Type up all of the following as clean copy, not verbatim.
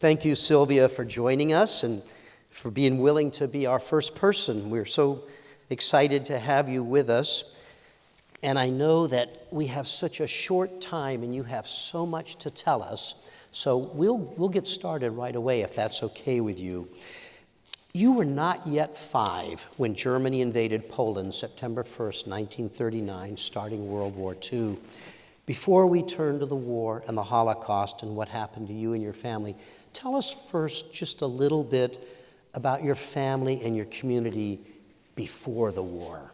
Thank you, Sylvia, for joining us and for being willing to be our first person. We're so excited to have you with us. And I know that we have such a short time and you have so much to tell us. So we'll get started right away if that's okay with you. You were not yet 5 when Germany invaded Poland September 1st, 1939, starting World War II. Before we turn to the war and the Holocaust and what happened to you and your family, tell us first just a little bit about your family and your community before the war.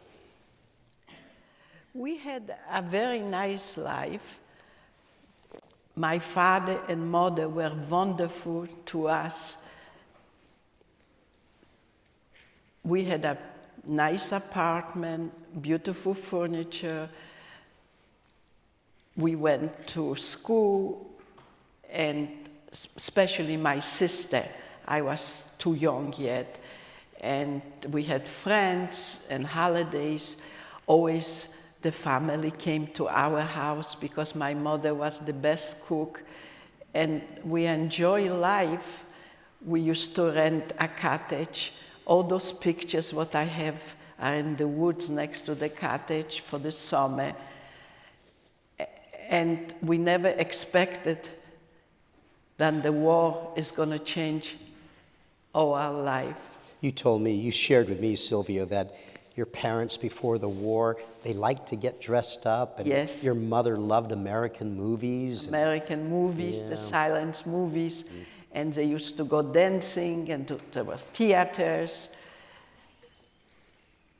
We had a very nice life. My father and mother were wonderful to us. We had a nice apartment, beautiful furniture. We went to school, and especially my sister. I was too young yet. And we had friends and holidays. Always the family came to our house because my mother was the best cook. And we enjoy life. We used to rent a cottage. All those pictures, what I have, are in the woods next to the cottage for the summer. And we never expected that the war is going to change our life. You shared with me, Sylvia, that your parents before the war, they liked to get dressed up. And yes. Your mother loved American movies. The silence movies. Mm. And they used to go dancing, and there was theaters.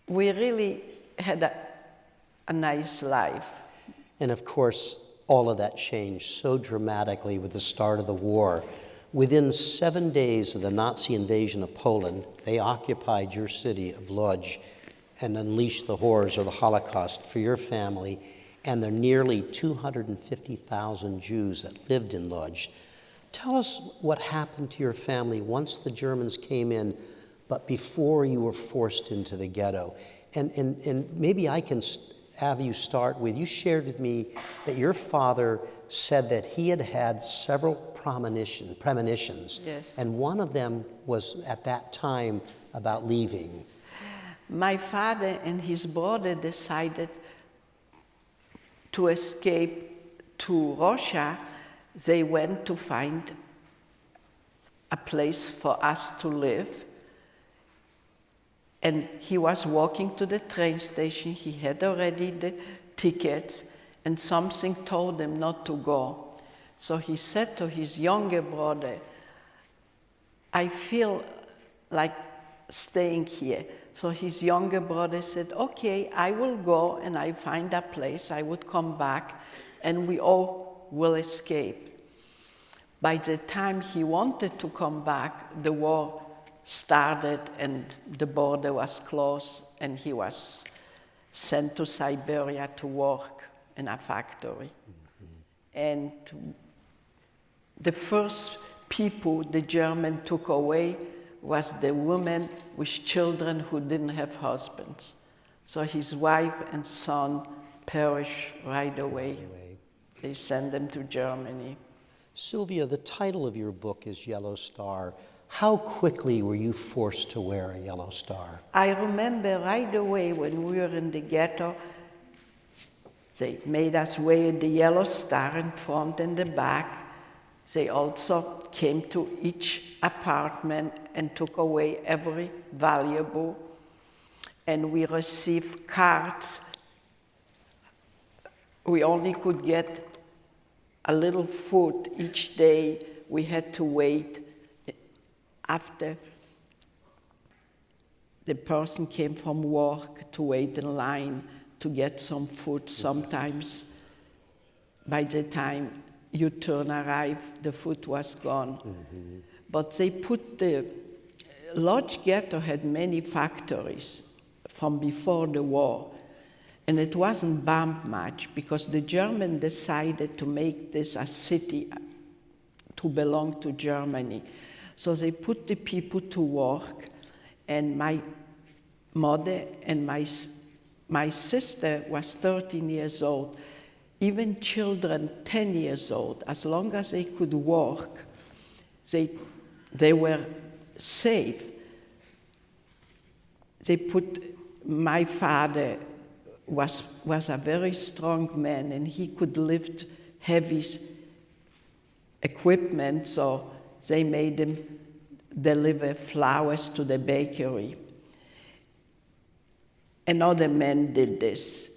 We really had a nice life. And of course, all of that changed so dramatically with the start of the war. Within 7 days of the Nazi invasion of Poland, they occupied your city of Lodz and unleashed the horrors of the Holocaust for your family and the nearly 250,000 Jews that lived in Lodz. Tell us what happened to your family once the Germans came in, but before you were forced into the ghetto. And maybe I can have you start with, you shared with me that your father said that he had had several premonitions. Yes. And one of them was at that time about leaving. My father and his brother decided to escape to Russia. They went to find a place for us to live. And he was walking to the train station. He had already the tickets, and something told him not to go. So he said to his younger brother, I feel like staying here. So his younger brother said, okay, I will go and I find a place. I would come back and we all will escape. By the time he wanted to come back, the war started and the border was closed, and he was sent to Siberia to work in a factory. Mm-hmm. And the first people the German took away was the women with children who didn't have husbands. So his wife and son perished right away. They sent them to Germany. Sylvia, the title of your book is Yellow Star. How quickly were you forced to wear a yellow star? I remember right away when we were in the ghetto, they made us wear the yellow star in front and the back. They also came to each apartment and took away every valuable. And we received cards. We only could get a little food each day. We had to wait after the person came from work to wait in line to get some food. Sometimes by the time U-turn arrived, the food was gone. Mm-hmm. But they put the Lodz ghetto had many factories from before the war, and it wasn't bombed much because the Germans decided to make this a city to belong to Germany. So they put the people to work, and my mother and my sister was 13 years old. Even children 10 years old, as long as they could work, they were safe. My father was a very strong man, and he could lift heavy equipment, so they made him deliver flowers to the bakery. Another man did this.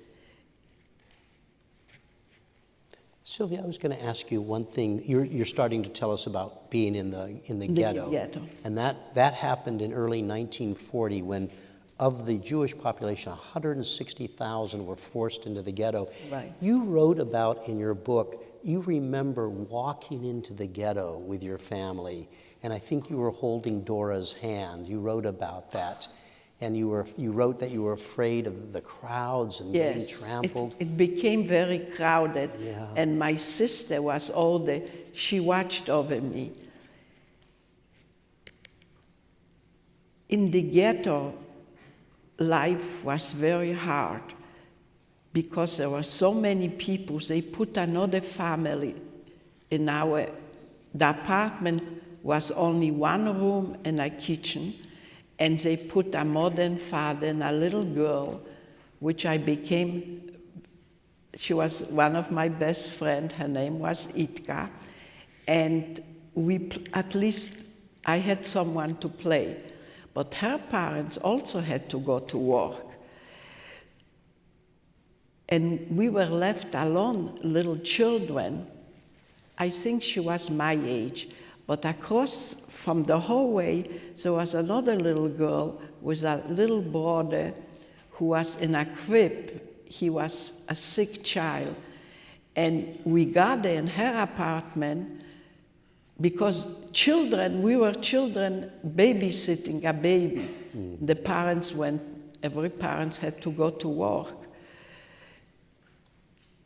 Sylvia, I was going to ask you one thing. You're starting to tell us about being in the ghetto. Ghetto. And that happened in early 1940 when, of the Jewish population, 160,000 were forced into the ghetto. Right. You wrote about in your book, you remember walking into the ghetto with your family, and I think you were holding Dora's hand. You wrote about that. And you wrote that you were afraid of the crowds and getting trampled. It became very crowded, Yeah. and my sister was older. She watched over me. In the ghetto, life was very hard because there were so many people. They put another family in the apartment was only one room and a kitchen. And they put a mother and father and a little girl, which she was one of my best friends. Her name was Itka. And at least I had someone to play. But her parents also had to go to work. And we were left alone, little children. I think she was my age. But across from the hallway, there was another little girl with a little brother who was in a crib. He was a sick child. And we got there in her apartment because we were children babysitting a baby. The parents every parent had to go to work.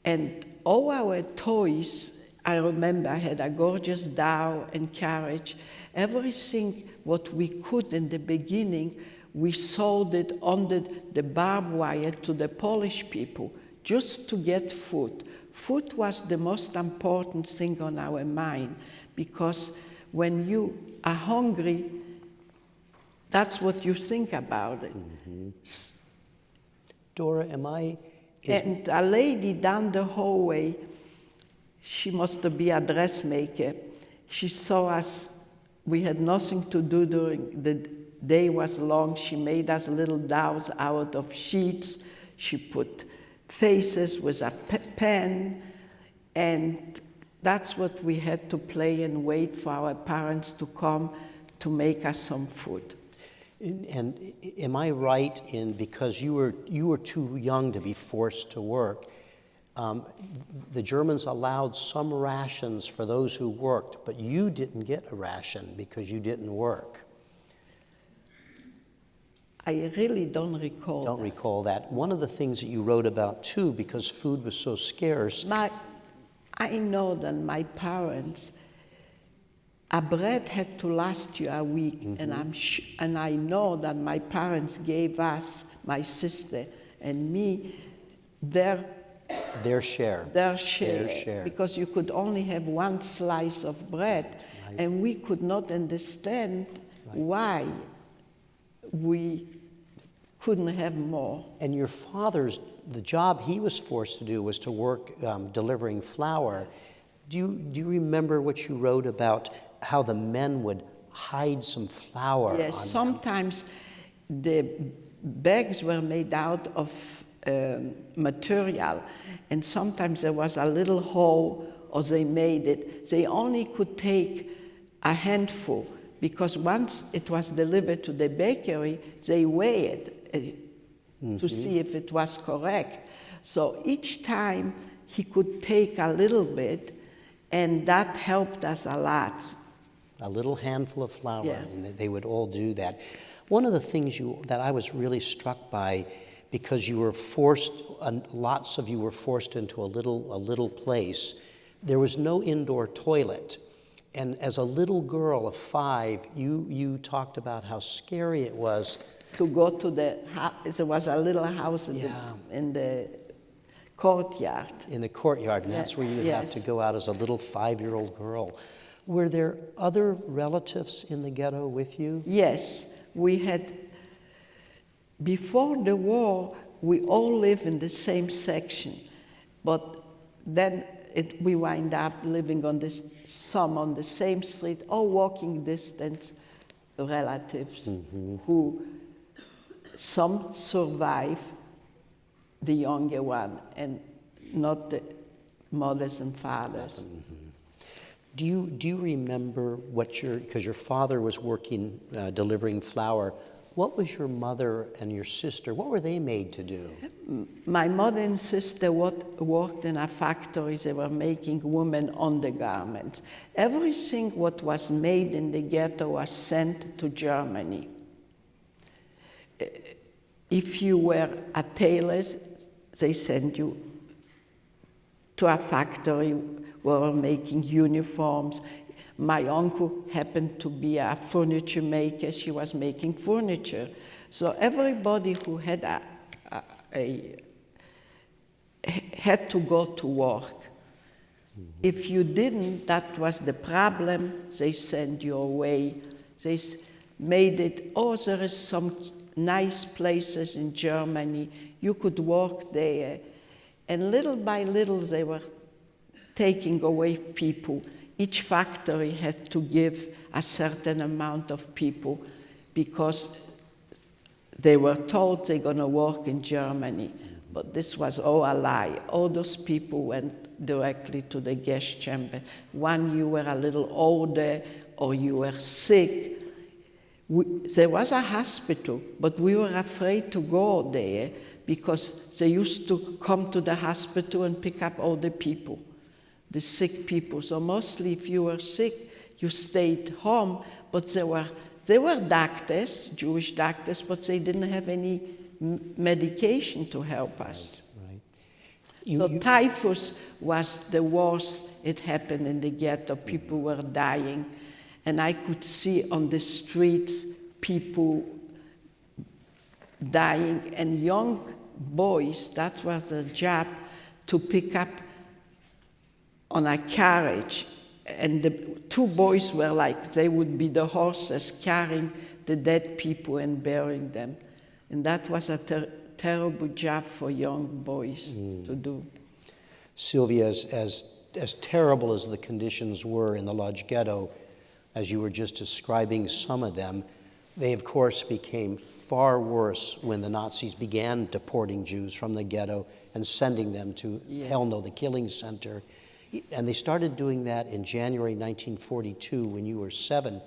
And all our toys, I remember I had a gorgeous doll and carriage. Everything what we could in the beginning, we sold it under the barbed wire to the Polish people just to get food. Food was the most important thing on our mind because when you are hungry, that's what you think about it. Mm-hmm. Dora, And a lady down the hallway, she must be a dressmaker. She saw us. We had nothing to do during the day was long. She made us little dolls out of sheets. She put faces with a pen, and that's what we had to play and wait for our parents to come to make us some food. And am I right in, because you were too young to be forced to work, the Germans allowed some rations for those who worked, but you didn't get a ration because you didn't work? I really don't recall. Don't recall that. One of the things that you wrote about too, because food was so scarce. I know that my parents, a bread had to last you a week, mm-hmm. and I know that my parents gave us, my sister and me, their share, because you could only have one slice of bread, right. And we could not understand why we couldn't have more. And your father's, the job he was forced to do was to work delivering flour. Do you remember what you wrote about how the men would hide some flour? Yes, on sometimes the bags were made out of material, and sometimes there was a little hole, or they made it. They only could take a handful, because once it was delivered to the bakery, they weighed it to see if it was correct. So each time he could take a little bit, and that helped us a lot. A little handful of flour, yeah. And they would all do that. One of the things that I was really struck by, because you were forced, lots of you were forced into a little place, there was no indoor toilet. And as a little girl of 5, you talked about how scary it was. To go to there was a little house in the courtyard. In the courtyard, and that's where you would yes. have to go out as a little 5-year-old girl. Were there other relatives in the ghetto with you? Yes, we had, before the war, we all lived in the same section, but then we wind up living on some on the same street, all walking distance relatives who, some survive, the younger one, and not the mothers and fathers. Do you remember because your father was working, delivering flour, what was your mother and your sister, what were they made to do? My mother and sister worked in a factory. They were making women undergarments. Everything what was made in the ghetto was sent to Germany. If you were a tailor, they sent you to a factory where were making uniforms. My uncle happened to be a furniture maker. She was making furniture. So everybody who had had to go to work. If you didn't, that was the problem. They sent you away. They made it, there is some nice places in Germany. You could work there. And little by little, they were taking away people. Each factory had to give a certain amount of people because they were told they're going to work in Germany. But this was all a lie. All those people went directly to the gas chamber. When you were a little older or you were sick, there was a hospital, but we were afraid to go there because they used to come to the hospital and pick up all the people, the sick people. So mostly if you were sick, you stayed home, but there were doctors, Jewish doctors, but they didn't have any medication to help us. Right. Typhus was the worst. It happened in the ghetto. People were dying. And I could see on the streets people dying, and young boys, that was their job, to pick up on a carriage. And the two boys were like, they would be the horses carrying the dead people and burying them. And that was a terrible job for young boys to do. Sylvia, as terrible as the conditions were in the Lodz ghetto, as you were just describing some of them, they, of course, became far worse when the Nazis began deporting Jews from the ghetto and sending them to Hell No, the killing center. And they started doing that in January 1942 when you were 7.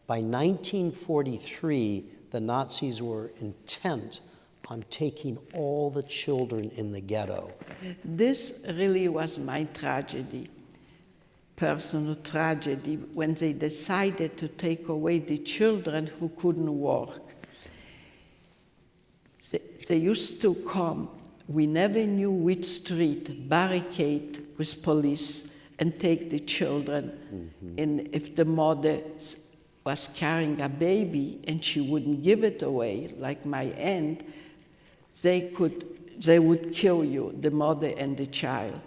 By 1943, the Nazis were intent on taking all the children in the ghetto. This really was my tragedy. Personal tragedy when they decided to take away the children who couldn't work. They used to come. We never knew which street, barricade with police and take the children. And if the mother was carrying a baby and she wouldn't give it away, like my aunt, they would kill you, the mother and the child.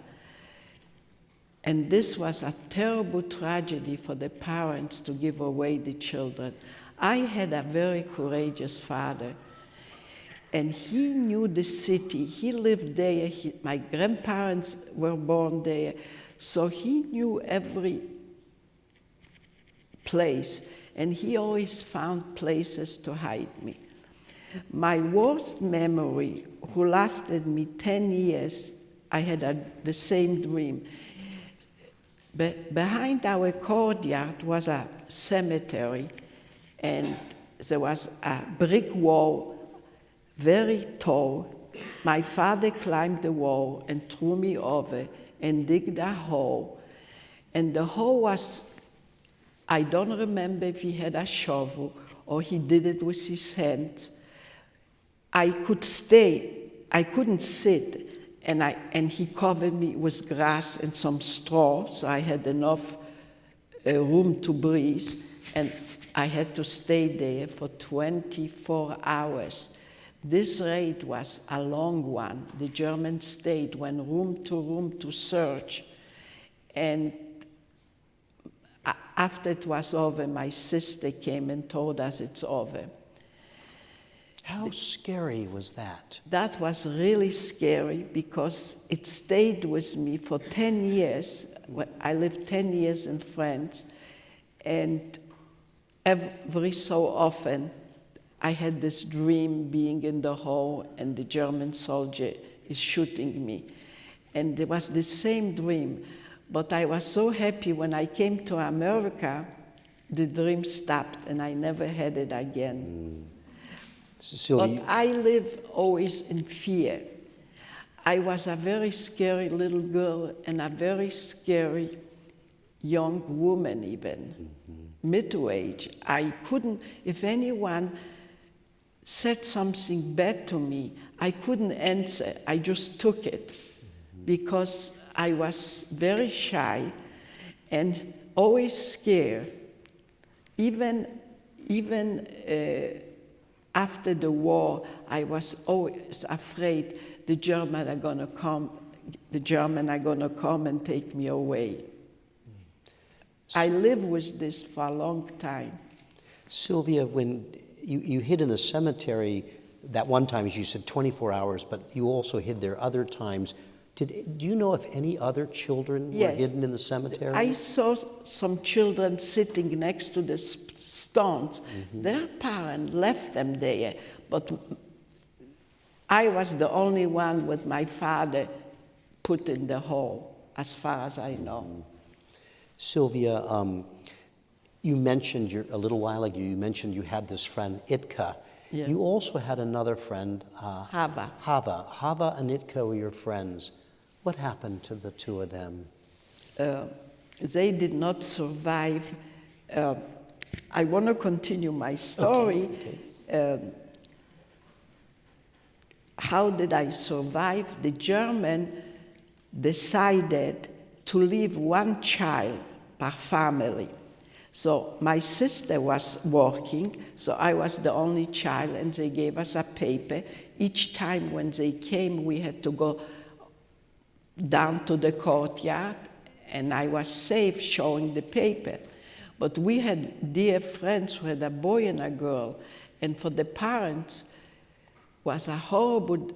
And this was a terrible tragedy for the parents to give away the children. I had a very courageous father, and he knew the city. He lived there. My grandparents were born there, so he knew every place, and he always found places to hide me. My worst memory, who lasted me 10 years, I had the same dream. Behind our courtyard was a cemetery, and there was a brick wall, very tall. My father climbed the wall and threw me over and digged a hole. And the hole was, I don't remember if he had a shovel or he did it with his hands. I couldn't sit. And he covered me with grass and some straw, so I had enough room to breathe. And I had to stay there for 24 hours. This raid was a long one. The Germans stayed, went room to search. And After it was over, my sister came and told us it's over. How scary was that? That was really scary because it stayed with me for 10 years. I lived 10 years in France, and every so often I had this dream being in the hall and the German soldier is shooting me. And it was the same dream. But I was so happy when I came to America, the dream stopped and I never had it again. Sylvia, But I live always in fear. I was a very scary little girl and a very scary young woman even, middle age. I couldn't, if anyone said something bad to me, I couldn't answer. I just took it because I was very shy and always scared. Even after the war, I was always afraid the Germans are going to come and take me away. I lived with this for a long time. Sylvia, when you hid in the cemetery that one time, as you said, 24 hours, but you also hid there other times. Do you know if any other children were hidden in the cemetery? I saw some children sitting next to the stones. Their parents left them there, but I was the only one with my father put in the hole, as far as I know. Sylvia, you mentioned a little while ago, you mentioned you had this friend, Itka. Yeah. You also had another friend, Hava. Hava and Itka were your friends. What happened to the two of them? They did not survive. I want to continue my story. Okay. How did I survive? The German decided to leave one child per family. So my sister was working, so I was the only child, and they gave us a paper. Each time when they came, we had to go down to the courtyard, and I was safe showing the paper. But we had dear friends who had a boy and a girl, and for the parents was a horrible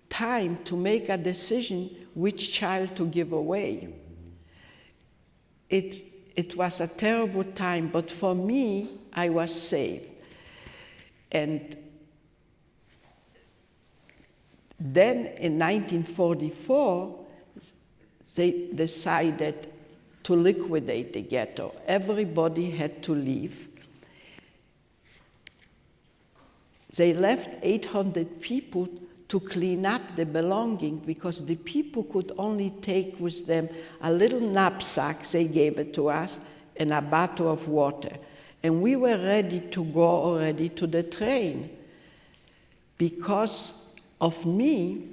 time to make a decision which child to give away. It was a terrible time, but for me, I was saved. And then in 1944, they decided to liquidate the ghetto. Everybody had to leave. They left 800 people to clean up the belongings because the people could only take with them a little knapsack, they gave it to us, and a bottle of water. And we were ready to go already to the train. Because of me,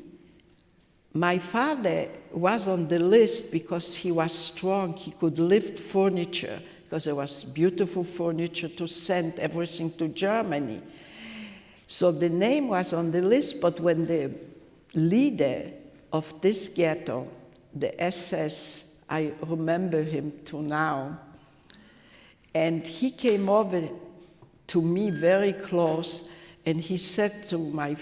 my father was on the list because he was strong. He could lift furniture because there was beautiful furniture to send everything to Germany. So the name was on the list, but when the leader of this ghetto, the SS, I remember him to now, and he came over to me very close, and he said to my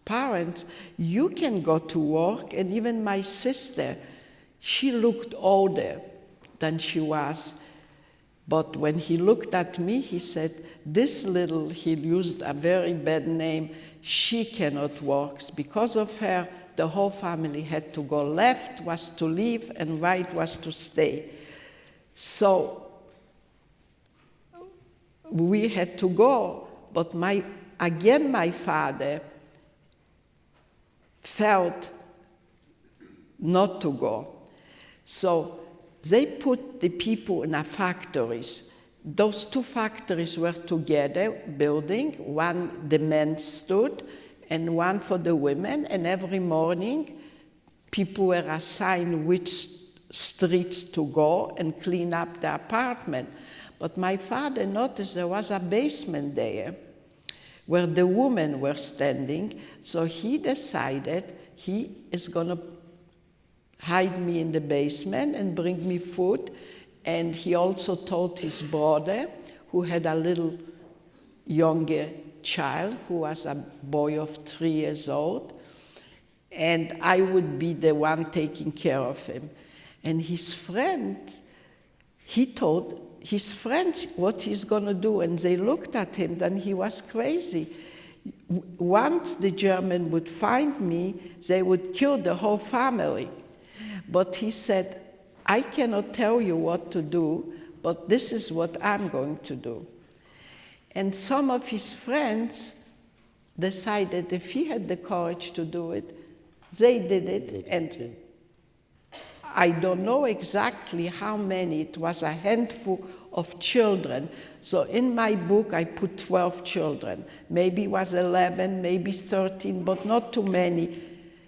parents, you can go to work, and even my sister, she looked older than she was. But when he looked at me, he said, this little, he used a very bad name, she cannot work. Because of her, the whole family had to go. Left was to leave and right was to stay. So we had to go, but my father felt not to go. So they put the people in factories. Those two factories were together, building. One, the men stood, and one for the women. And every morning, people were assigned which streets to go and clean up the apartment. But my father noticed there was a basement there where the women were standing. So he decided he is going to hide me in the basement and bring me food, And he also told his brother, who had a little younger child, who was a boy of 3 years old, and I would be the one taking care of him. And his friends, he told his friends what he's going to do, and they looked at him, then he was crazy. Once the German would find me, they would kill the whole family. But he said, I cannot tell you what to do, but this is what I'm going to do. And some of his friends decided if he had the courage to do it, they did it. And I don't know exactly how many, it was a handful of children. So in my book, I put 12 children. Maybe it was 11, maybe 13, but not too many.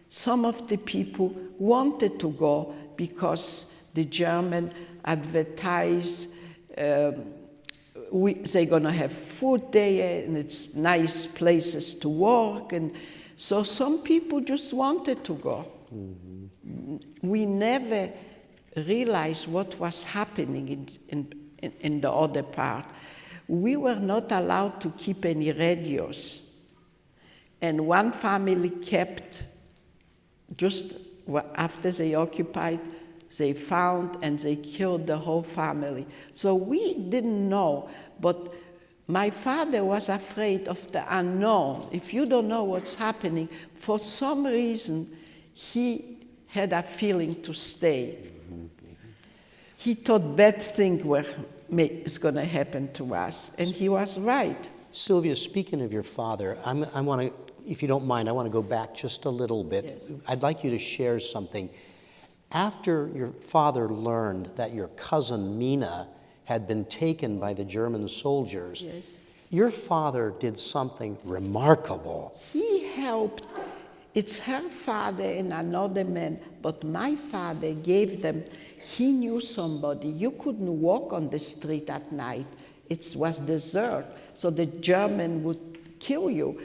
Some of the people wanted to go because the German advertised they're going to have food there, and it's nice places to work. And so some people just wanted to go. We never realized what was happening in the other part. We were not allowed to keep any radios. And one family kept, just after they occupied, they found and they killed the whole family. So we didn't know, but my father was afraid of the unknown. If you don't know what's happening, for some reason, he had a feeling to stay. He thought bad things is going to happen to us, and he was right. Sylvia, speaking of your father, I want to, if you don't mind, I want to go back just a little bit. Yes. I'd like you to share something. After your father learned that your cousin Mina had been taken by the German soldiers, Yes. your father did something remarkable. He helped. It's her father and another man, but my father gave them, he knew somebody. You couldn't walk on the street at night. It was desert, so the German would kill you.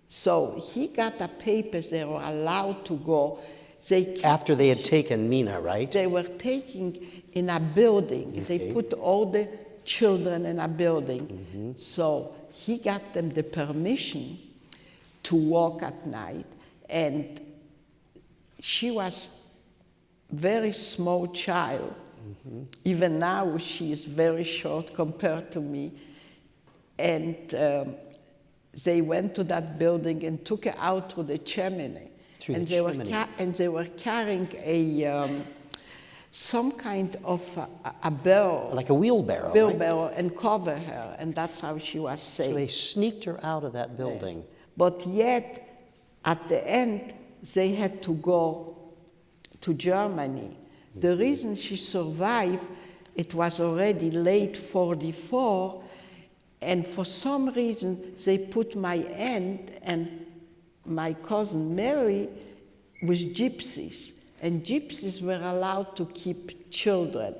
So he got the papers, they were allowed to go. After they had taken Mina, right? They were taking in a building. Okay. They put all the children in a building. So he got them the permission to walk at night. And she was very small child. Even now she is very short compared to me. And they went to that building and took her out through the chimney. And they were carrying some kind of a barrel. Like a wheelbarrow. Wheelbarrow, right? And cover her, and that's how she was saved. So they sneaked her out of that building. Yes. But yet, at the end, they had to go to Germany. The reason she survived, it was already late 44, and for some reason, they put my aunt and my cousin Mary with gypsies, and gypsies were allowed to keep children.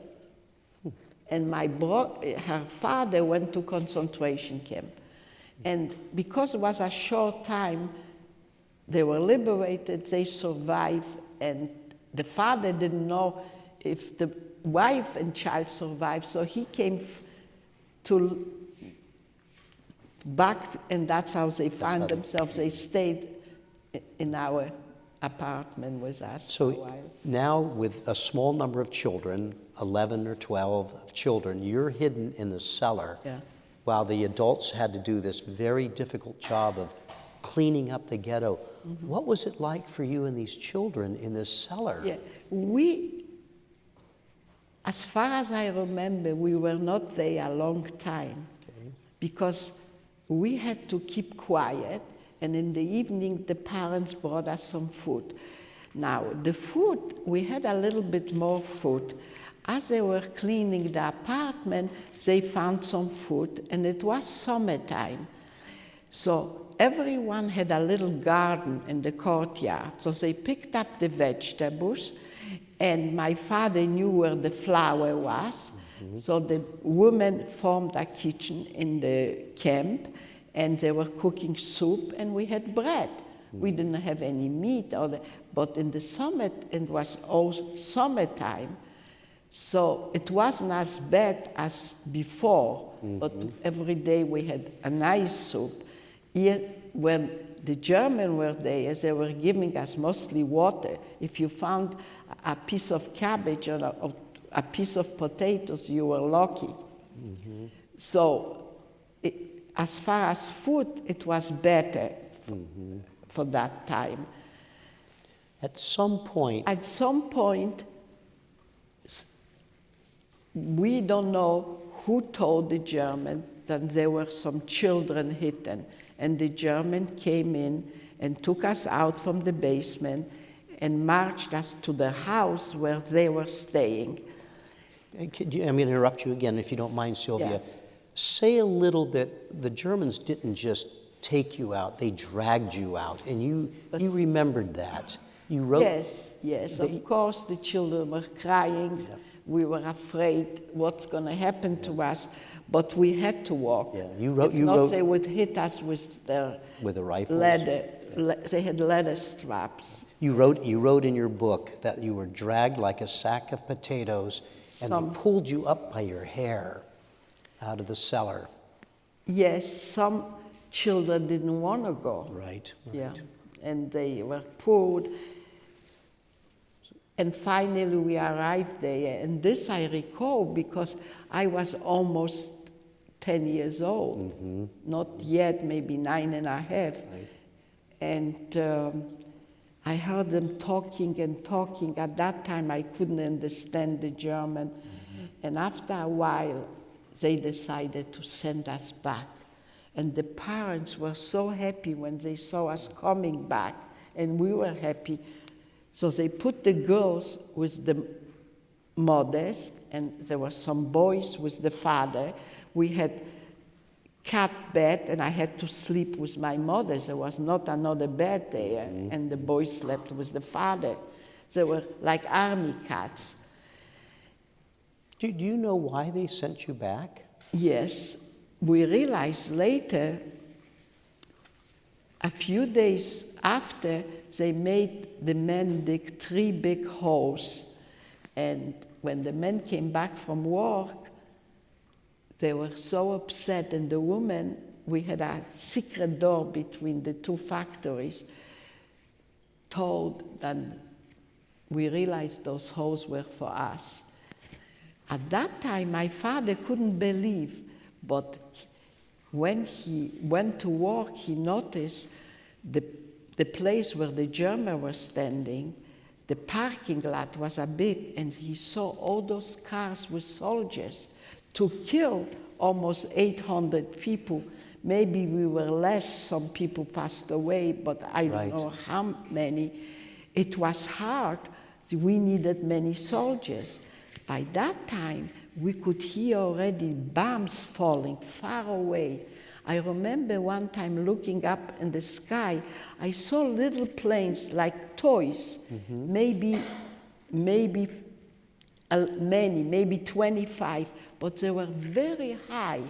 And her father went to concentration camp. And because it was a short time, they were liberated, they survived, and the father didn't know if the wife and child survived, so he came back, and that's how they found themselves. They stayed in our apartment with us for a while. Now with a small number of children, 11 or 12 of children, you're hidden in the cellar while the adults had to do this very difficult job of cleaning up the ghetto. What was it like for you and these children in this cellar? Yeah, as far as I remember, we were not there a long time because we had to keep quiet, and in the evening the parents brought us some food. Now, the food, we had a little bit more food. As they were cleaning the apartment, they found some food, and it was summertime. So everyone had a little garden in the courtyard, so they picked up the vegetables, and my father knew where the flour was. So the women formed a kitchen in the camp, and they were cooking soup, and we had bread. We didn't have any meat, but in the summer, it was all summertime, So it wasn't as bad as before, but every day we had a nice soup. Here, when the Germans were there, they were giving us mostly water. If you found a piece of cabbage or a piece of potatoes, you were lucky. So as far as food, it was better for that time. At some point, we don't know who told the German that there were some children hidden. And the German came in and took us out from the basement and marched us to the house where they were staying. I'm going to interrupt you again, if you don't mind, Sylvia. Yeah. Say a little bit, the Germans didn't just take you out, they dragged you out, and you remembered that. You wrote... Yes, of course the children were crying. Yeah. We were afraid what's going to happen to us, but we had to walk. Yeah, if not, they would hit us with their rifles. Leather. They had leather straps. You wrote in your book that you were dragged like a sack of potatoes, and they pulled you up by your hair out of the cellar. Yes, some children didn't want to go. Right. Yeah, and they were pulled. And finally we arrived there, and this I recall because I was almost 10 years old, not yet, maybe 9.5. Right. And I heard them talking and talking. At that time I couldn't understand the German, and after a while they decided to send us back. And the parents were so happy when they saw us coming back, and we were happy. So they put the girls with the mothers, and there were some boys with the father. We had cat bed, and I had to sleep with my mother. There was not another bed there, and the boys slept with the father. They were like army cats. Do you know why they sent you back? Yes. We realized later, a few days after, they made the men dig 3 big holes. And when the men came back from work, they were so upset. And the women, we had a secret door between the 2 factories, told that we realized those holes were for us. At that time, my father couldn't believe, but when he went to work, he noticed the place where the Germans were standing, the parking lot was a big, and he saw all those cars with soldiers to kill almost 800 people. Maybe we were less, some people passed away, but I don't know how many. It was hard. We needed many soldiers. By that time, we could hear already bombs falling far away. I remember one time looking up in the sky, I saw little planes like toys, maybe 25, but they were very high.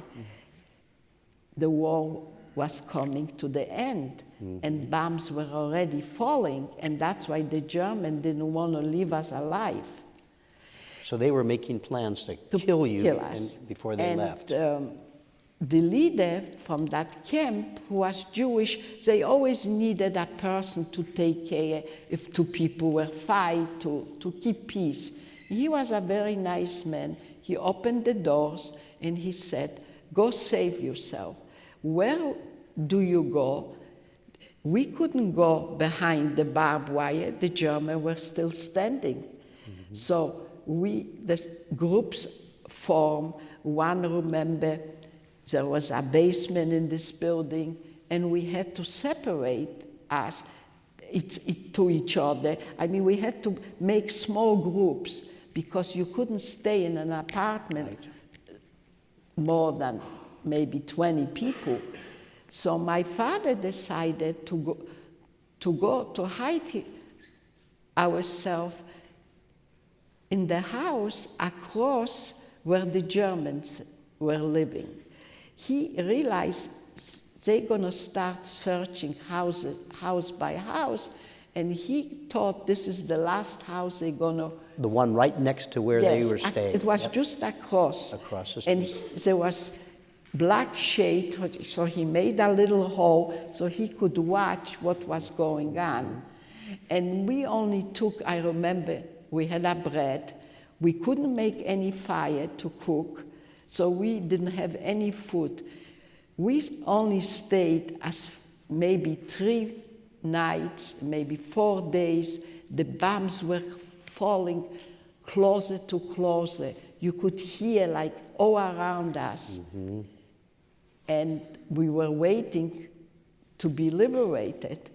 The war was coming to the end, and bombs were already falling, and that's why the Germans didn't want to leave us alive. So they were making plans to kill you us. Before they left. The leader from that camp, who was Jewish, they always needed a person to take care if 2 people were fighting, to keep peace. He was a very nice man. He opened the doors and he said, "Go save yourself. Where do you go?" We couldn't go behind the barbed wire. The Germans were still standing. So the groups formed. One, remember, there was a basement in this building, and we had to separate us to each other. I mean, we had to make small groups because you couldn't stay in an apartment more than maybe 20 people. So my father decided to go to hide ourselves in the house across where the Germans were living. He realized they're going to start searching house by house, And he thought this is the last house they're gonna. The one right next to where they were staying. It was just across. Across the And there was black shade, so he made a little hole so he could watch what was going on. And we only took, I remember, we had a bread. We couldn't make any fire to cook, so we didn't have any food. We only stayed as maybe 3 nights, maybe 4 days. The bombs were falling closer to closer. You could hear like all around us. Mm-hmm. And we were waiting to be liberated.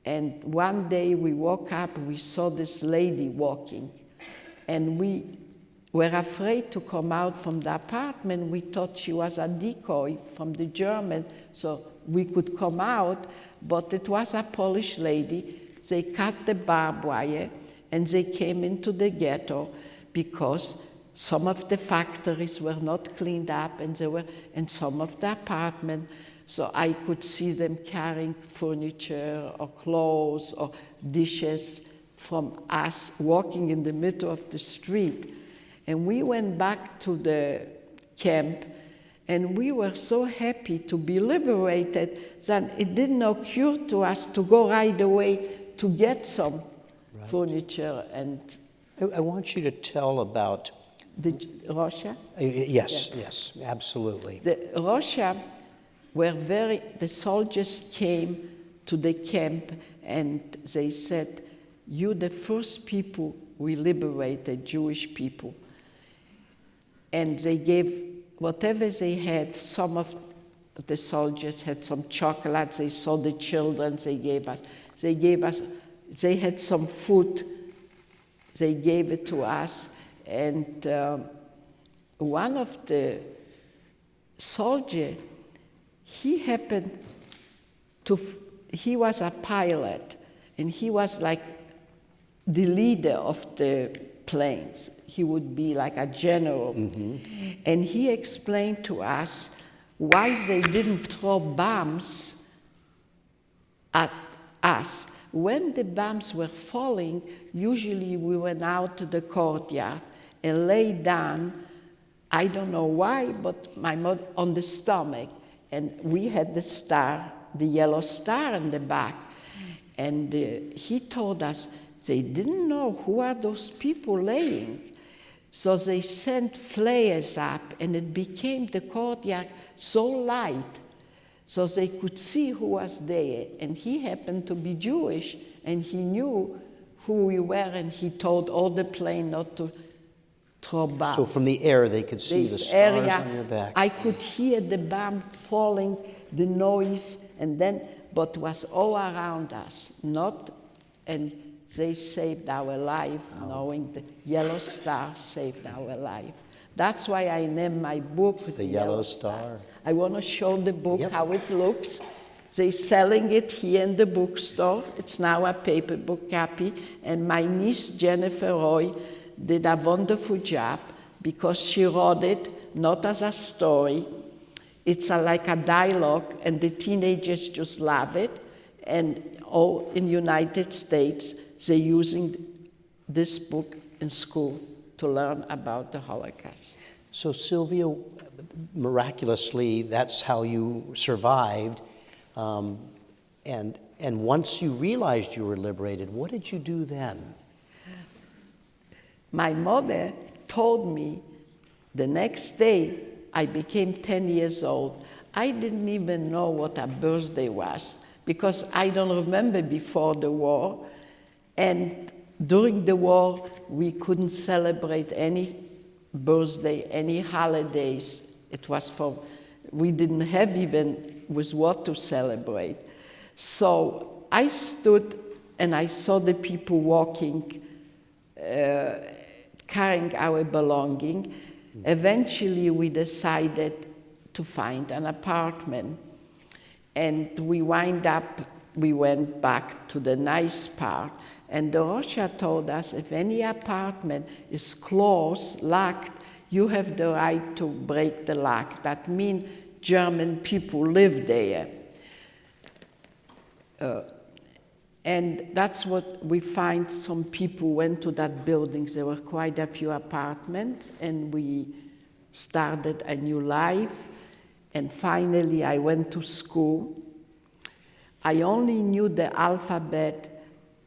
And one day we woke up, we saw this lady walking. And we were afraid to come out from the apartment. We thought she was a decoy from the German, so we could come out, but it was a Polish lady. They cut the barbed wire, and they came into the ghetto because some of the factories were not cleaned up, and some of the apartments. So I could see them carrying furniture or clothes or dishes from us walking in the middle of the street. And we went back to the camp, and we were so happy to be liberated that it didn't occur to us to go right away to get some furniture. And I want you to tell about the Russia. Yes, absolutely. The Russia the soldiers came to the camp and they said, "You the first people we liberated, Jewish people." And they gave whatever they had. Some of the soldiers had some chocolate. They saw the children. They gave us. They had some food. They gave it to us. And one of the soldiers, he was a pilot, and he was like the leader of the planes. He would be like a general. Mm-hmm. And he explained to us why they didn't throw bombs at us. When the bombs were falling, usually we went out to the courtyard and lay down, I don't know why, but my mother on the stomach. And we had the star, the yellow star in the back. And he told us they didn't know who are those people laying. So they sent flares up, and it became the courtyard so light, so they could see who was there. And he happened to be Jewish, and he knew who we were, and he told all the plane not to throw bombs. So from the air, they could see the stars on your back. I could hear the bomb falling, the noise, and then, but was all around us, and they saved our life, knowing the yellow star saved our life. That's why I named my book The Yellow Star. I want to show the book, how it looks. They're selling it here in the bookstore. It's now a paper book copy. And my niece, Jennifer Roy, did a wonderful job because she wrote it not as a story. It's like a dialogue, and the teenagers just love it. And all in the United States, they're using this book in school to learn about the Holocaust. So Sylvia, miraculously, that's how you survived. And once you realized you were liberated, what did you do then? My mother told me the next day I became 10 years old. I didn't even know what a birthday was because I don't remember before the war. And during the war, we couldn't celebrate any birthday, any holidays. We didn't have even with what to celebrate. So I stood and I saw the people walking, carrying our belonging. Eventually, we decided to find an apartment. And we went back to the nice part. And the Russia told us if any apartment is closed, locked, you have the right to break the lock. That means German people live there. And that's what we find. Some people went to that building. There were quite a few apartments, and we started a new life. And finally, I went to school. I only knew the alphabet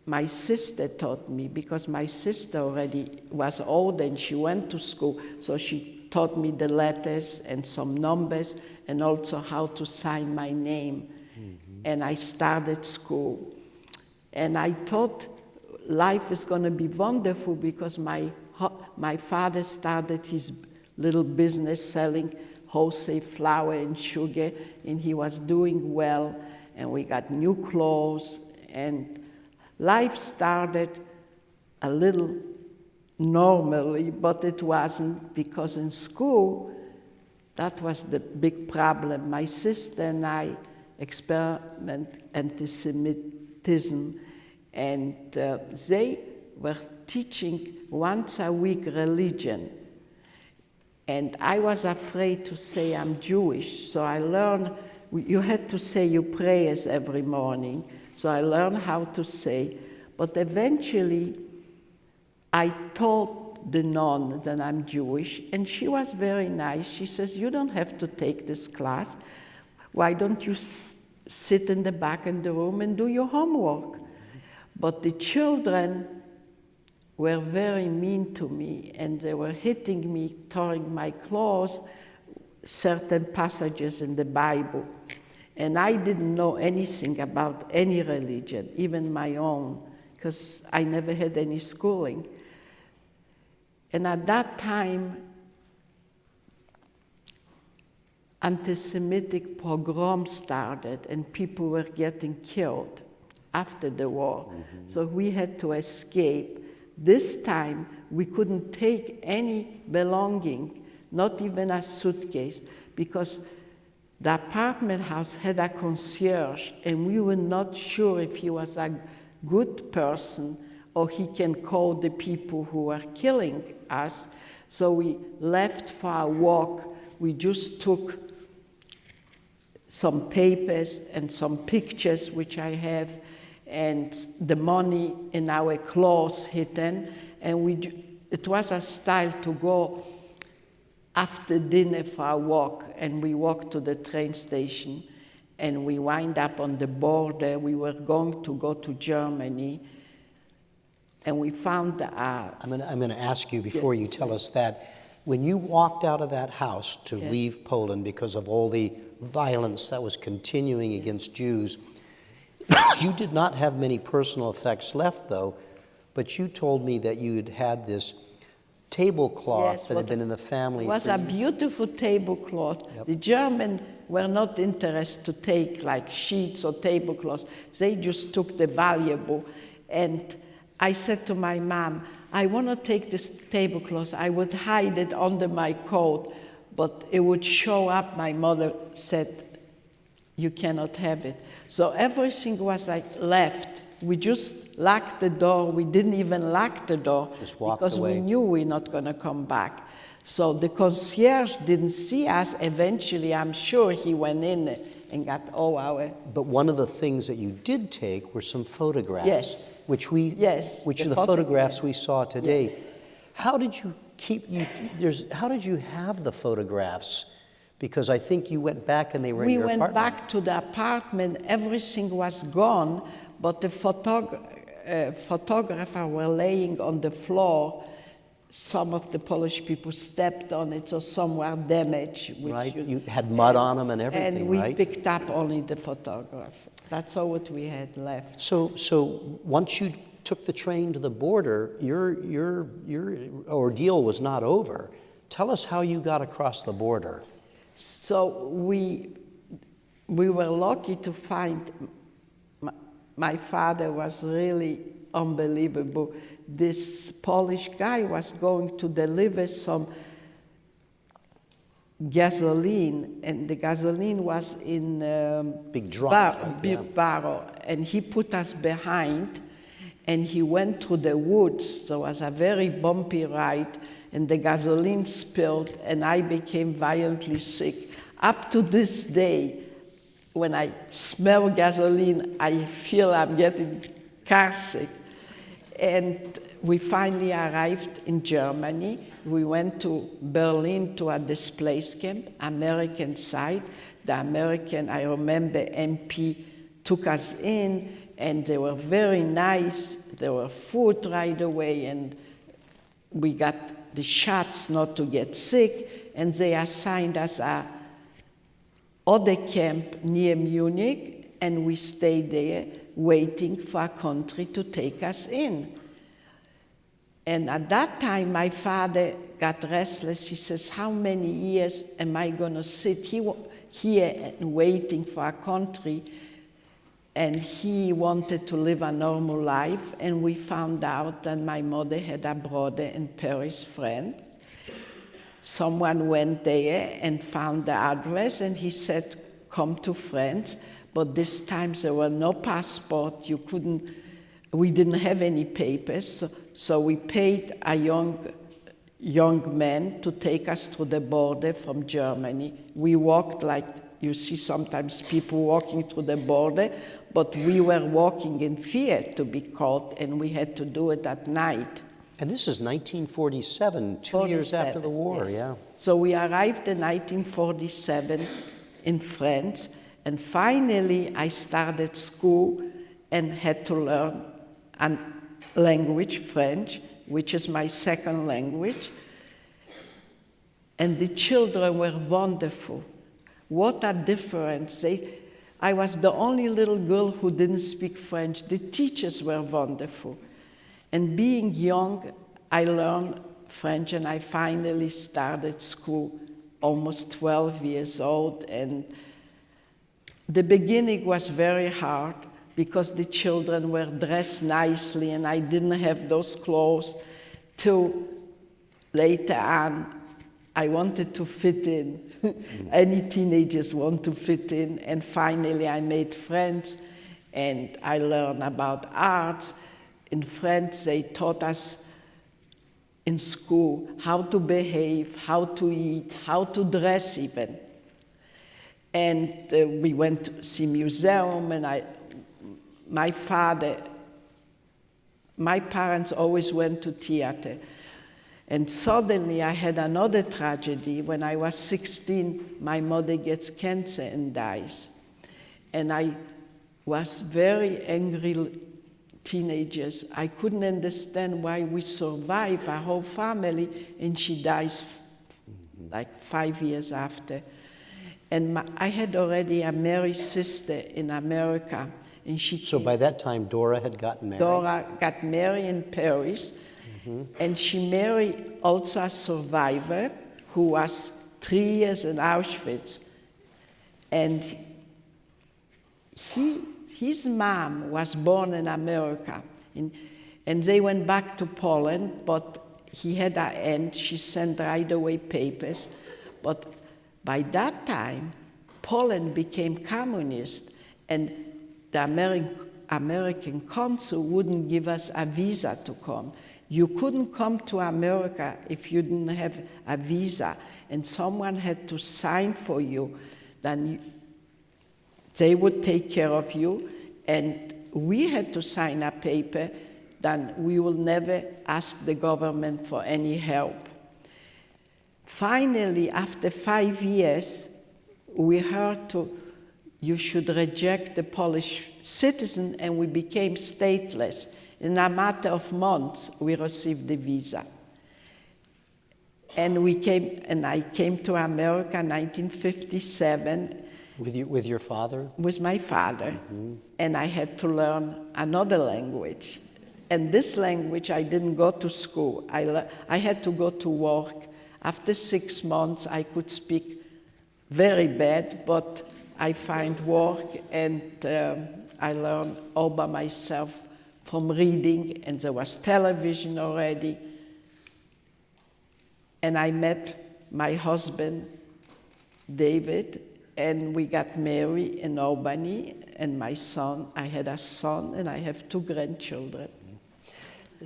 my sister taught me, because my sister already was old and she went to school, so she taught me the letters and some numbers and also how to sign my name. And I started school. And I thought life is going to be wonderful, because my father started his little business selling wholesale flour and sugar, and he was doing well, and we got new clothes, and life started a little normally, but it wasn't, because in school, that was the big problem. My sister and I experiment anti-Semitism, and they were teaching once a week religion. And I was afraid to say I'm Jewish, so I learned, you had to say your prayers every morning. So I learned how to say, but eventually I told the nun that I'm Jewish, and she was very nice. She says, you don't have to take this class. Why don't you sit in the back in the room and do your homework? But the children were very mean to me, and they were hitting me, tearing my clothes, certain passages in the Bible. And I didn't know anything about any religion, even my own, because I never had any schooling. And at that time, anti-Semitic pogroms started, and people were getting killed after the war. So we had to escape. This time, we couldn't take any belonging, not even a suitcase, because the apartment house had a concierge, and we were not sure if he was a good person or he can call the people who were killing us. So we left for a walk. We just took some papers and some pictures, which I have, and the money in our clothes hidden. And it was a style to go after dinner for a walk, and we walked to the train station, and we wind up on the border. We were going to go to Germany, and we found I'm going to ask you before you tell us that, when you walked out of that house to leave Poland because of all the violence that was continuing against Jews, you did not have many personal effects left, though, but you told me that you had had this tablecloth that had been in the family. It was a beautiful tablecloth. Yep. The Germans were not interested to take like sheets or tablecloths. They just took the valuable. And I said to my mom, I want to take this tablecloth. I would hide it under my coat, but it would show up. My mother said, you cannot have it. So everything was like left. We just locked the door. We didn't even lock the door because we knew we were not going to come back. So the concierge didn't see us. Eventually, I'm sure he went in and got all our... But one of the things that you did take were some photographs. Which are the photographs we saw today. Yes. How did you how did you have the photographs? Because I think you went back and they were in your apartment. We went back to the apartment. Everything was gone. But the photographer were laying on the floor. Some of the Polish people stepped on it, so some were damaged. Right, you had mud on them and everything, and we picked up only the photograph. That's all what we had left. So once you took the train to the border, your ordeal was not over. Tell us how you got across the border. So we were lucky to find... My father was really unbelievable. This Polish guy was going to deliver some gasoline, and the gasoline was in big drums, big barrel, and he put us behind, and he went through the woods. So it was a very bumpy ride, and the gasoline spilled, and I became violently sick. Up to this day, when I smell gasoline, I feel I'm getting car sick. And we finally arrived in Germany. We went to Berlin to a displaced camp, American side. The American, I remember, MP took us in, and they were very nice. There were food right away, and we got the shots not to get sick, and they assigned us a other camp near Munich, and we stayed there waiting for a country to take us in. And at that time, my father got restless. He says, how many years am I going to sit here and waiting for a country? And he wanted to live a normal life, and we found out that my mother had a brother in Paris, France. Someone went there and found the address, and he said, come to France. But this time there were no passport. We didn't have any papers, so we paid a young man to take us through the border from Germany. We walked like you see sometimes people walking through the border, but we were walking in fear to be caught, and we had to do it at night. And this is 1947, 2 years after the war, yes. yeah. So we arrived in 1947 in France, and finally I started school and had to learn a language, French, which is my second language. And the children were wonderful. What a difference. I was the only little girl who didn't speak French. The teachers were wonderful. And being young, I learned French, and I finally started school almost 12 years old. And the beginning was very hard because the children were dressed nicely, and I didn't have those clothes. Till later on, I wanted to fit in. Any teenagers want to fit in, and finally I made friends, and I learned about arts. In France, they taught us in school how to behave, how to eat, how to dress even. And we went to see museum, and my parents always went to theater. And suddenly I had another tragedy. When I was 16, my mother gets cancer and dies. And I was very angry teenagers. I couldn't understand why we survived, our whole family, and she dies like 5 years after. And I had already a married sister in America. And So by that time, Dora had gotten married? Dora got married in Paris. And she married also a survivor who was 3 years in Auschwitz. And his mom was born in America. And they went back to Poland, but he had an aunt. She sent right away papers. But by that time, Poland became communist, and the American consul wouldn't give us a visa to come. You couldn't come to America if you didn't have a visa, and someone had to sign for you. Then they would take care of you, and we had to sign a paper that we will never ask the government for any help. Finally, after 5 years, we heard you should reject the Polish citizen, and we became stateless. In a matter of months, we received the visa. And I came to America in 1957. With your father? With my father. Mm-hmm. And I had to learn another language. And this language, I didn't go to school. I had to go to work. After 6 months, I could speak very bad, but I find work, and I learned all by myself from reading, and there was television already. And I met my husband, David, and we got married in Albany, and my son, I had a son, and I have 2 grandchildren.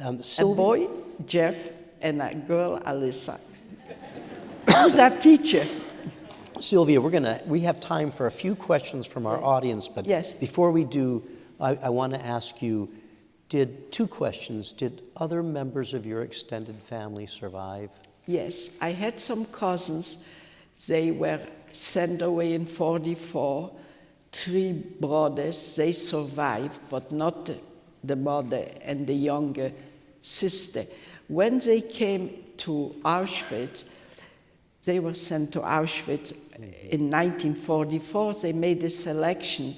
A boy, Jeff, and a girl, Alyssa, who's a teacher. Sylvia, we have time for a few questions from our audience, but yes. Before we do, I want to ask you, Two questions. Did other members of your extended family survive? Yes, I had some cousins. They were sent away in 44. 3 brothers, they survived, but not the mother and the younger sister. When they came to Auschwitz, they were sent to Auschwitz in 1944. They made a selection.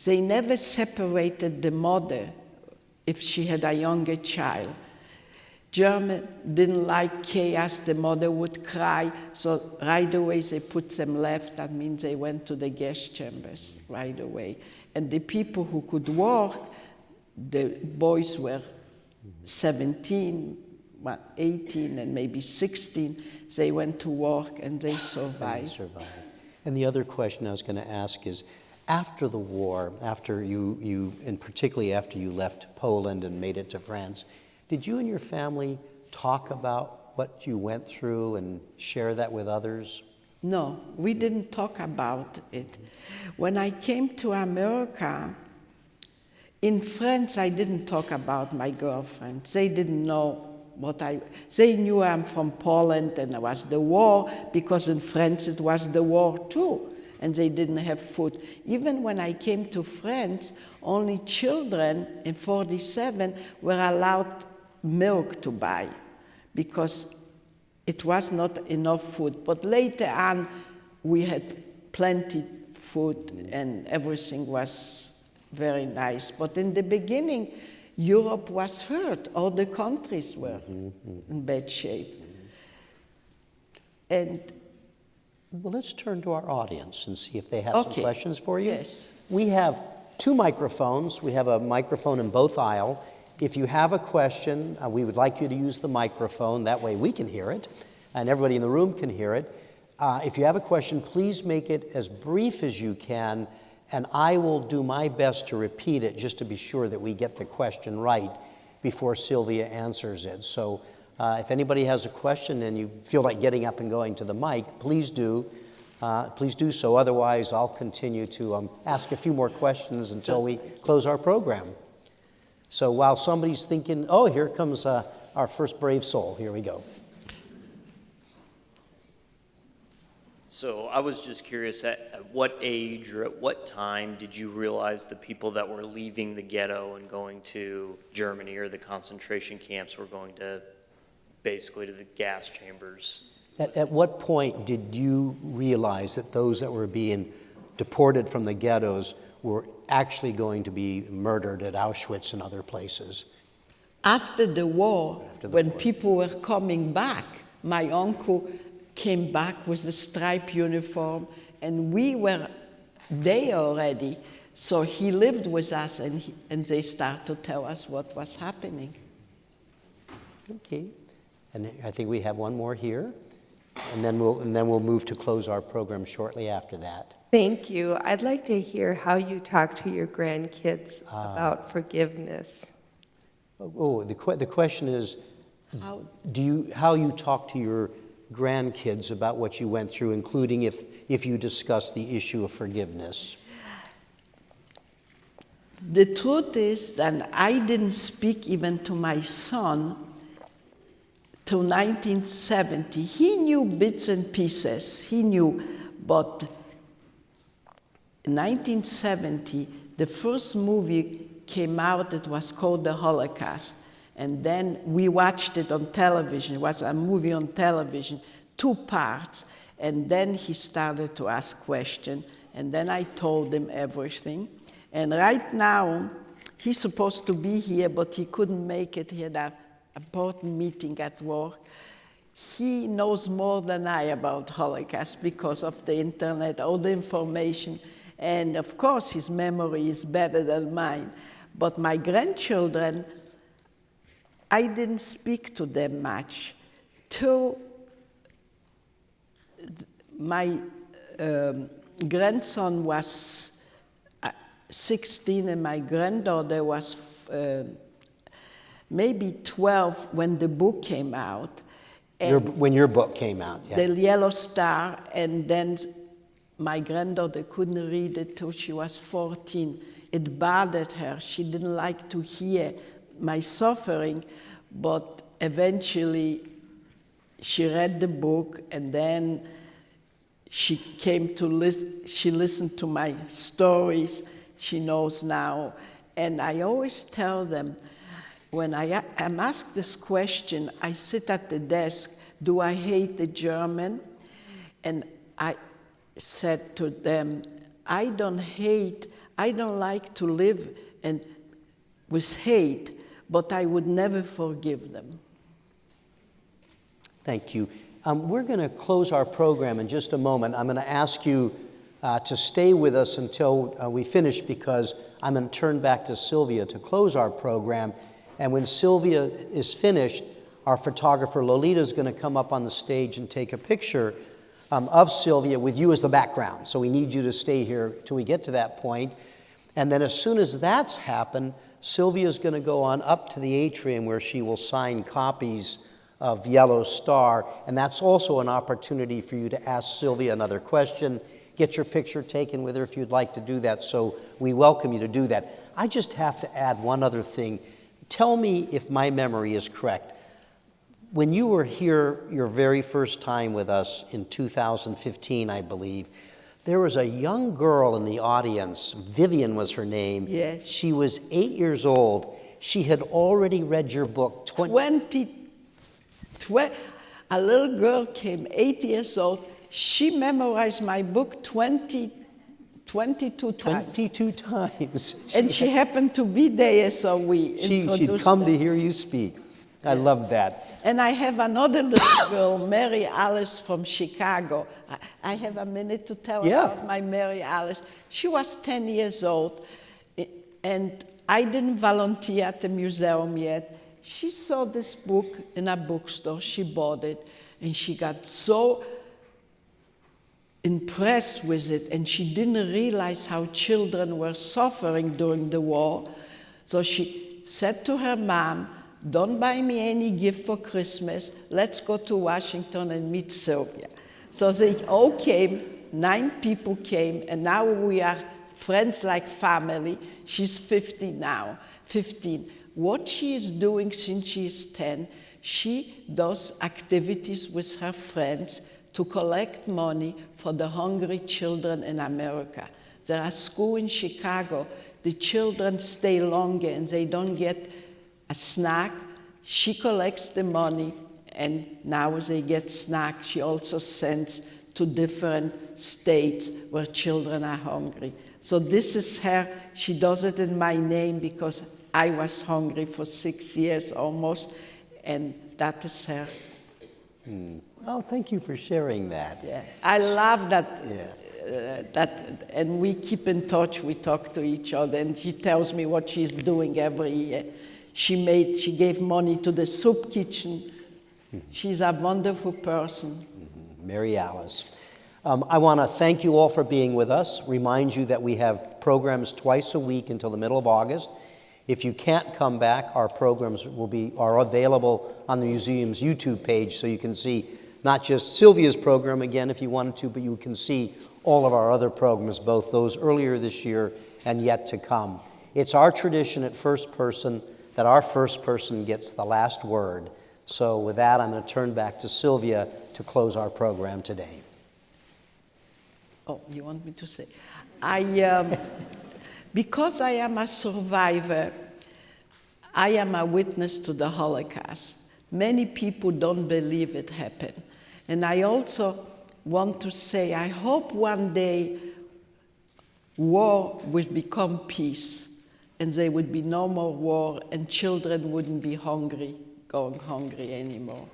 They never separated the mother if she had a younger child. German didn't like chaos, the mother would cry, so right away they put them left. That means they went to the gas chambers right away. And the people who could work, the boys were 17, 18, and maybe 16. They went to work and they survived. And the other question I was going to ask is, after the war, after you, and particularly after you left Poland and made it to France, did you and your family talk about what you went through and share that with others? No, we didn't talk about it. When I came to America, in France, I didn't talk about my girlfriend. They didn't know they knew I'm from Poland and it was the war, because in France it was the war too, and they didn't have food. Even when I came to France, only children in 47 were allowed milk to buy, because it was not enough food. But later on, we had plenty food and everything was very nice. But in the beginning, Europe was hurt. All the countries were in bad shape. And well, let's turn to our audience and see if they have some questions for you. Yes. We have 2 microphones. We have a microphone in both aisles. If you have a question, we would like you to use the microphone. That way we can hear it, and everybody in the room can hear it. If you have a question, please make it as brief as you can, and I will do my best to repeat it just to be sure that we get the question right before Sylvia answers it. So if anybody has a question and you feel like getting up and going to the mic, please do. Please do so. Otherwise, I'll continue to ask a few more questions until we close our program. So while somebody's thinking, oh, here comes our first brave soul. Here we go. So I was just curious, at what age or at what time did you realize the people that were leaving the ghetto and going to Germany or the concentration camps were going to basically to the gas chambers? At what point did you realize that those that were being deported from the ghettos were actually going to be murdered at Auschwitz and other places? After the war, when people were coming back, my uncle came back with the striped uniform, and we were there already. So he lived with us, and they started to tell us what was happening. Okay, and I think we have one more here, and then we'll move to close our program shortly after that. Thank you. I'd like to hear how you talk to your grandkids about forgiveness. The question is, how you talk to your grandkids about what you went through, including if you discuss the issue of forgiveness. The truth is that I didn't speak even to my son till 1970. He knew bits and pieces, but in 1970, the first movie came out. It was called The Holocaust. And then we watched it on television. It was a movie on television, 2 parts. And then he started to ask questions. And then I told him everything. And right now, he's supposed to be here, but he couldn't make it. He had an important meeting at work. He knows more than I about Holocaust because of the internet, all the information. And of course, his memory is better than mine. But my grandchildren, I didn't speak to them much till my grandson was 16 and my granddaughter was maybe 12 when the book came out. When your book came out, yeah. The Yellow Star, and then my granddaughter couldn't read it till she was 14. It bothered her. She didn't like to hear my suffering, but eventually she read the book, and then she came to she listened to my stories. She knows now. And I always tell them, when I'm asked this question, I sit at the desk, do I hate the German? And I said to them, I don't like to live with hate, but I would never forgive them. Thank you. We're going to close our program in just a moment. I'm going to ask you to stay with us until we finish, because I'm going to turn back to Sylvia to close our program. And when Sylvia is finished, our photographer Lolita is going to come up on the stage and take a picture of Sylvia with you as the background. So we need you to stay here till we get to that point. And then as soon as that's happened, Sylvia is going to go on up to the atrium where she will sign copies of Yellow Star. And that's also an opportunity for you to ask Sylvia another question, get your picture taken with her if you'd like to do that. So we welcome you to do that. I just have to add one other thing. Tell me if my memory is correct. When you were here your very first time with us in 2015, I believe, there was a young girl in the audience. Vivian was her name. Yes. She was 8 years old. She had already read your book. A little girl came, 8 years old. She memorized my book 22 times. 22 times. And she happened to be there, so we She'd introduced come her. to hear you speak. I love that. And I have another little girl, Mary Alice from Chicago. I have a minute to tell about my Mary Alice. She was 10 years old, and I didn't volunteer at the museum yet. She saw this book in a bookstore. She bought it, and she got so impressed with it, and she didn't realize how children were suffering during the war. So she said to her mom, don't buy me any gift for Christmas. Let's go to Washington and meet Sylvia. So they all came, 9 people came, and now we are friends like family. She's 15 now, 15. What she is doing since she is 10, she does activities with her friends to collect money for the hungry children in America. There are schools in Chicago. The children stay longer and they don't get a snack. She collects the money, and now they get snacks. She also sends to different states where children are hungry. So this is her. She does it in my name because I was hungry for 6 years almost, and that is her. Oh, thank you for sharing that. Yeah, I love that. Yeah. And we keep in touch. We talk to each other, and she tells me what she's doing every year. She gave money to the soup kitchen. She's a wonderful person. Mary Alice. I want to thank you all for being with us. Remind you that we have programs twice a week until the middle of August. If you can't come back, our programs are available on the museum's YouTube page, so you can see not just Sylvia's program again if you wanted to, but you can see all of our other programs, both those earlier this year and yet to come. It's our tradition at First Person that our first person gets the last word. So with that, I'm going to turn back to Sylvia to close our program today. Oh, you want me to say? Because I am a survivor, I am a witness to the Holocaust. Many people don't believe it happened. And I also want to say, I hope one day war will become peace, and there would be no more war, and children wouldn't be going hungry anymore.